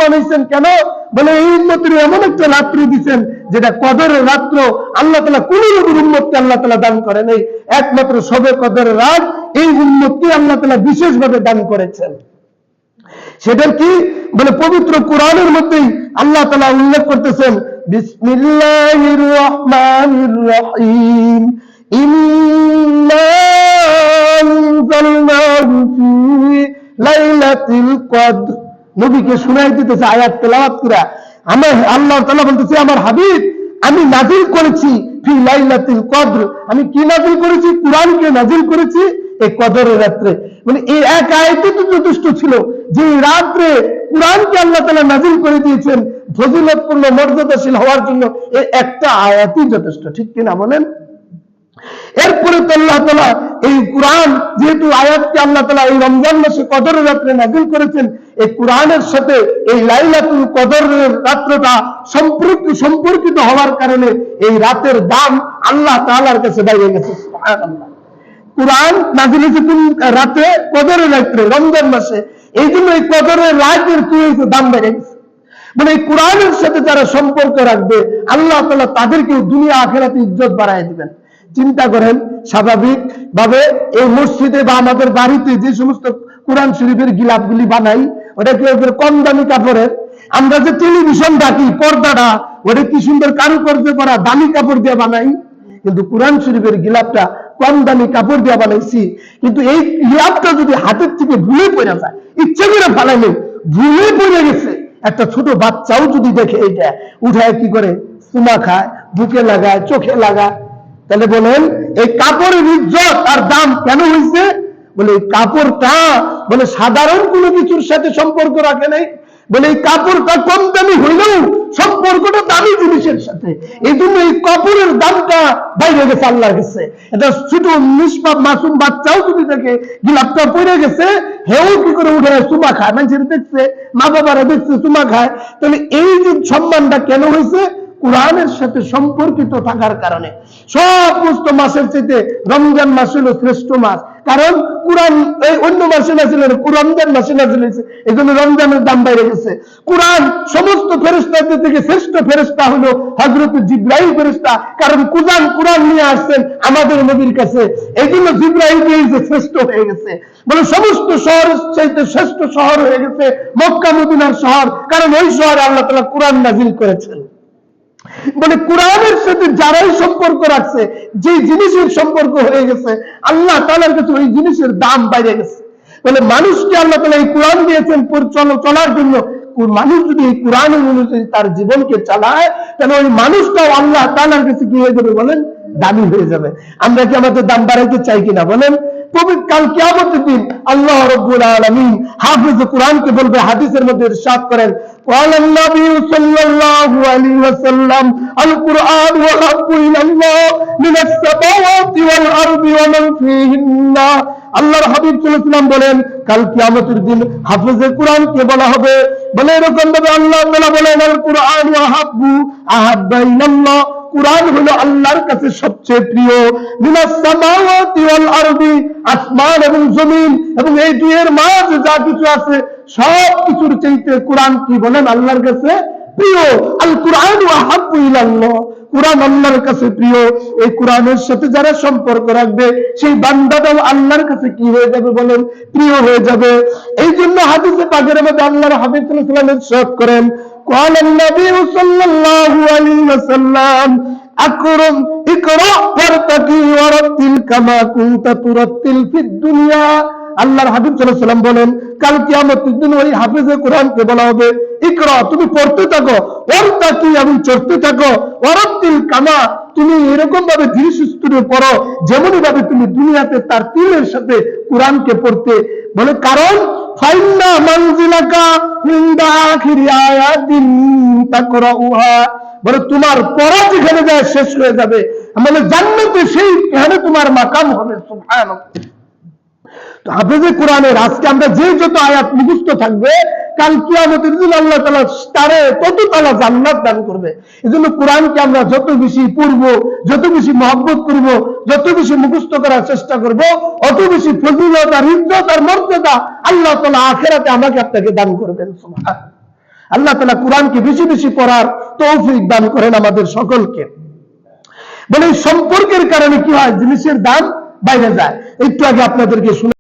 বানাইছেন কেন? বলে এই উম্মতের এমন একটা রাত্র দিচ্ছেন যেটা কদরের রাত্র। আল্লাহ তাআলা কোন নবীর উম্মতকে আল্লাহ তাআলা দান করেন নাই, একমাত্র শবে কদরের রাত এই উম্মতকে আল্লাহ তাআলা বিশেষভাবে দান করেছেন। সেটা কি? বলে পবিত্র কোরআনের মধ্যেই আল্লাহ তাআলা উল্লেখ করতেছেন, বিসমিল্লাহির রহমানির রহিম, ইন্না আনজালনাহু ফি লাইলাতুল কদর। নবীকে শুনাই দিতেছে আয়াত তেলাওয়াত করে। আমার আল্লাহ তাআলা বলতেছে, আমার হাবিব আমি নাজিল করেছি ফি লাইলাতুল কদর। আমি কি নাজিল করেছি? কোরআনকে নাজিল করেছি এই কদরের রাত্রে। মানে এই এক আয়াতই তো যথেষ্ট ছিল যে রাত্রে কোরআনকে আল্লাহ তাআলা নাজিল করে দিয়েছেন ফজিলতপূর্ণ মর্যাদাশীল হওয়ার জন্য। এই একটা আয়াতই যথেষ্ট, ঠিক কিনা বলেন? এরপরে তো আল্লাহ তাআলা এই কোরআন, যেহেতু আয়াতকে আল্লাহ তাআলা এই রমজান মাসে কদরের রাত্রে নাযিল করেছেন, এই কোরআনের সাথে এই লাইলাতুল কদরের রাত্রটা সম্পর্কিত হওয়ার কারণে এই রাতের দাম আল্লাহ তাআলার কাছে বেড়ে গেছে। সুবহানাল্লাহ। কোরআন নাযিল হয়েছে কোন রাতে? কদরের রাত্রে, রমজান মাসে। এই জন্য এই কদরের রাতের কি হয়েছে? দাম বেড়ে গেছে। মানে এই কোরআনের সাথে যারা সম্পর্ক রাখবে আল্লাহ তাআলা তাদেরকে দুনিয়া আখিরাতে ইজ্জত বাড়ায় দিবেন। চিন্তা করেন, স্বাভাবিক ভাবে এই মসজিদে বা আমাদের বাড়িতে যে সমস্ত কোরআন শরীফের গিলাপগুলি বানাই, ওটা কি কম দামি কাপড়ের? আমরা যে টেলিভিশন দেখি পর্দাটা, ওটা কি সুন্দর কারুকার্য করা দামি কাপড় দিয়ে বানাই, কিন্তু কোরআন শরীফের গিলাপটা কম দামি কাপড় দিয়ে বানাইছি। কিন্তু এই গিলাপটা যদি হাতের থেকে ভুলে পড়ে যায়, ইচ্ছে করে ফালাইলে ভুলে পড়ে গেছে, একটা ছোট বাচ্চাও যদি দেখে এটা উঠায় কি করে? চুমা খায়, বুকে লাগায়, চোখে লাগায়। তাহলে বলেন এই কাপড়ের ইজ্জত আর দাম কেন হয়েছে? বলে এই কাপড়টা বলে সাধারণ কোনো কিছুর সাথে সম্পর্ক রাখে নাই। বলে এই কাপড়টা কম দামি হইলেও সম্পর্কটা দামি জিনিসের সাথে। এই জন্য এই কাপড়ের দামটা বাইরে গেছে আল্লাহর কাছে। এটা ছোট নিষ্পাপ মাসুম বাচ্চাও যদি দেখে গিলাপটা পড়ে গেছে, হেও কি করে উঠে চুমা খায়, মানুষের দেখছে, মা বাবারা দেখছে চুমা খায়। তাহলে এই যে সম্মানটা কেন হয়েছে? কোরআনের সাথে সম্পর্কিত থাকার কারণে। সমস্ত মাসের চাইতে রমজান মাস হলো শ্রেষ্ঠ মাস, কারণ কোরআন এই অন্য মাসে নাযিল হয়েছে, রমজান মাসে নাযিল হয়েছে, এই জন্য রমজানের দাম বাইরে গেছে। কোরআন সমস্ত ফেরেশতাদের থেকে শ্রেষ্ঠ ফেরেশতা হলো হযরত জিবরাইল ফেরেশতা, কারণ কোরআন নিয়ে আসছেন আমাদের নবীর কাছে, এই জন্য জিবরাইল যে শ্রেষ্ঠ হয়ে গেছে। বলে সমস্ত শহরের চাইতে শ্রেষ্ঠ শহর হয়ে গেছে মক্কা মদিনার শহর, কারণ ওই শহরে আল্লাহ তাআলা কোরআন নাযিল করেছেন। বলে কোরআনের সাথে যারাই সম্পর্ক রাখছে, যে জিনিসের সম্পর্ক হয়ে গেছে আল্লাহ তাআলার কাছে ওই জিনিসের দাম বেড়ে গেছে। বলে মানুষকে আল্লাহ তাআলা এই কোরআন দিয়েছেন চলার জন্য। মানুষ যদি এই কোরআন অনুযায়ী তার জীবনকে চালায়, তাহলে ওই মানুষটাও আল্লাহ তাআলার কাছে কি হয়ে যাবে? বলেন দামি হয়ে যাবে। আমরা কি আমাদের দাম বাড়াইতে চাই কিনা বলেন? কাল কিয়ামতের দিন আল্লাহ রাব্বুল আলামিন হাফিজ কোরআনকে বলবে, হাদিসের মধ্যে ইরশাদ করেন, قال النبي صلى الله عليه وسلم القرآن وحب إلى الله من السماوات والأرض ومن فيهن। আল্লাহর হাবিব সাল্লাল্লাহু আলাইহি ওয়াসাল্লাম বলেন, কাল কিয়ামতের দিন হাফিজে কোরআনকে বলা হবে। বলে এরকম ভাবে আল্লাহ তাআলা বলেন, আল কুরআন ওয়াহাব্বু আহাব্বা ইলাল্লাহ, কোরআন হলো আল্লাহর কাছে সবচেয়ে প্রিয়। মিনাস সামাওয়াতি ওয়াল আরদি, আসমান এবং জমিন এবং এই দুইয়ের মাঝে যা কিছু আছে সব কিছুর চাইতে কোরআন কি বলেন? আল্লাহর কাছে প্রিয়। আল কুরআন ওয়াহাব্বু ইলাল্লাহ, কোরআন আল্লাহর কাছে প্রিয়। এই কোরআনের সাথে যারা সম্পর্ক রাখবে সেই বান্দাটাও আল্লাহর কাছে কি হয়ে যাবে? বলেন প্রিয় হয়ে যাবে। এই জন্য হাদিসে পাকের মধ্যে আল্লাহর হাবিব সাল্লাল্লাহু আলাইহি ওয়াসাল্লাম ইরশাদ করেন, قال النبي صلى الله عليه وسلم أكرم اقرأ وارتقي ورتل كما كنت ترتل في الدنيا। আল্লাহর হাবিব সাল্লাল্লাহু আলাইহি ওয়াসাল্লাম বলেন, কাল কিয়ামতের দিন ওই হাফেজে কোরআনকে বলা হবে, ইকরা তুমি পড়তে থাকো, ওয়ারতাকি এবং চড়তে থাকো, ওয়ারাতিল কামা তুমি এরকম ভাবে ধীরে সুস্থে পড়ো যেমনই ভাবে তুমি দুনিয়াতে তার তিলের সাথে কোরআনকে পড়তে। বলে কারণ ফাইন্না মানজিলাকা ইনদা আখিরি আয়াতিন তাকরাউহা, বলে তোমার পড়া যেখানে যায় শেষ হয়ে যাবে, মানে জান্নাতে সেইখানে তোমার মাকাম হবে। সুবহানাল্লাহ। তো হাফেজে কোরআনের আজকে আমরা যে যত আয়াত মুখস্থ থাকবে, কাল কিয়ামতের দিন আল্লাহ তাআলা তারে তত তাআলা জান্নাত দান করবে। এজন্য কোরআনকে আমরা যত বেশি পড়ব, যত বেশি মহব্বত করব, যত বেশি মুখস্থ করার চেষ্টা করব, অত বেশি ফজিলত আর ইজ্জত আর মর্যাদা আল্লাহ তাআলা আখিরাতে আমাকে আপনাকে দান করবেন। সুবহানাল্লাহ। আল্লাহ তাআলা কোরআনকে বেশি বেশি পড়ার তৌফিক দান করেন আমাদের সকলকে। বলে সম্পর্কের কারণে কি হয়, জিনিসের দাম বাইরে যায়। একটু আগে আপনাদেরকে শুনে